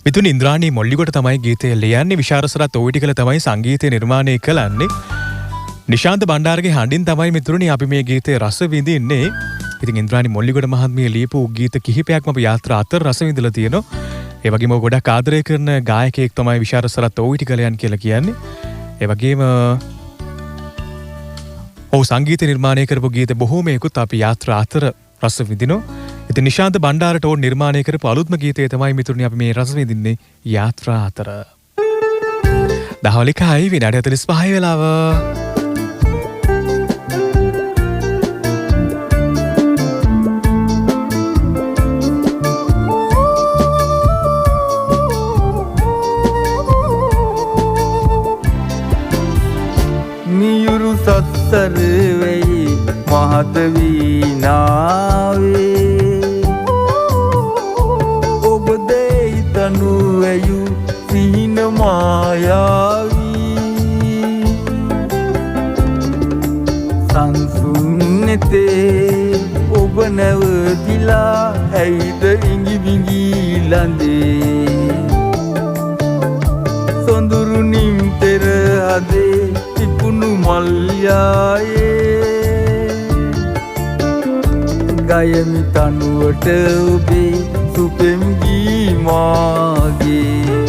මිතුන් ඉන්ද්‍රාණී මොල්ලිගොඩ තමයි ගීතය ලියන්නේ. විශාරසරත් ඕවිටිකල තමයි සංගීතය නිර්මාණය කළන්නේ. නිශාන්ත බණ්ඩාරගේ හඬින් තමයි මිතුරුනි අපි මේ ගීතේ රස විඳින්නේ. ඉතින් ඉන්ද්‍රාණී මොල්ලිගොඩ මහත්මිය ලියපු ගීත කිහිපයක්ම අපි යාත්‍රා අතර රස විඳලා තියෙනවා. ඒ වගේම ගොඩක් ආදරය කරන ගායකයෙක් තමයි විශාරසරත් ඕවිටිකලයන් කියලා කියන්නේ. ඒ වගේම සංගීත නිර්මාණය කරපු ගීත බොහෝමයකුත් අපි යාත්‍රා අතර රස විඳිනවා. ඉතින් නිශාන්ත බණ්ඩාරට ඕන නිර්මාණය කරපු අලුත්ම ගීතය තමයි මිතුරුනි අපි මේ රස විඳින්නේ යාත්‍රා අතර. දහවලිකයි විනාඩි 45 වෙලාව. මියුරු සත්තර වෙයි මහත වීනාවේ ඔබ දෙයි තනු වෙයු සිහින මායාවී සංසුන්නතේ ඔබ නැවතිලා ඇයිද ඉඟි බිඟි ලඳේ සොඳුරු නිම්තෙර හදේ තිබුණු මල්යායේ ගයමි තනුවට ඔබේ සුපෙම් ගී මාගේ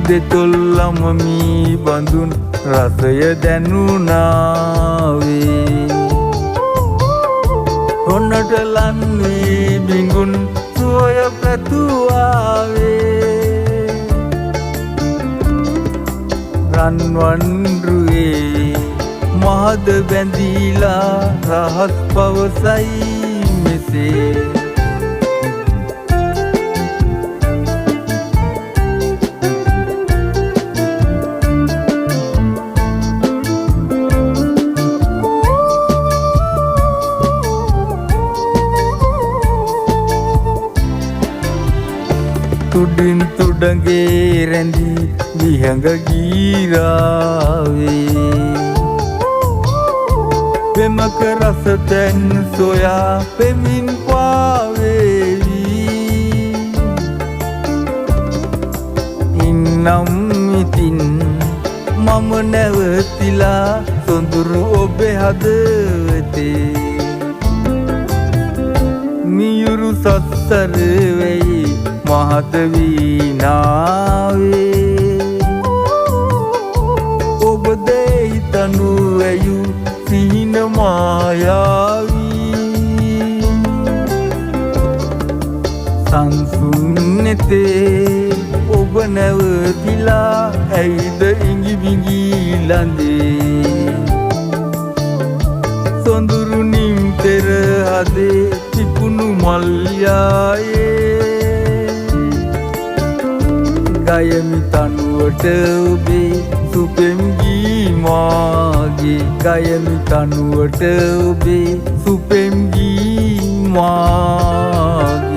දෙතොල්ලම මී බඳුන් රසය දැනුනාවේ හොන්නට ලන්වී බිඟුන් සුවය පැතුවාවේ රන්වන්රුවේ මහද බැඳීලා රහස් පවසයි මෙසේ තුඩින් තුඩගේ රැඳී විහඟ ගීරාවේ පෙමක රස තැන් සොයා පෙමින් පාවේවි ඉන්නම් ඉතින් මම නැවතිලා සොඳුරු ඔබේ හදවතේ මියුරු සත්තර වෙයි මහත වීනාවේ ඔබ දෙයි තනු වැයු සිහින මායාවී සංසුන්නතේ ඔබ නැවතිලා ඇයිද ඉඟි බිඟි ලඳේ සොඳුරු නිම්තෙර හදේ තිබුණු මල්යායේ ගයමි තනුවට ඔබේ සුපෙම් ගී මාගේ ගයමි තනුවට ඔබේ සුපෙම් ගී මාගේ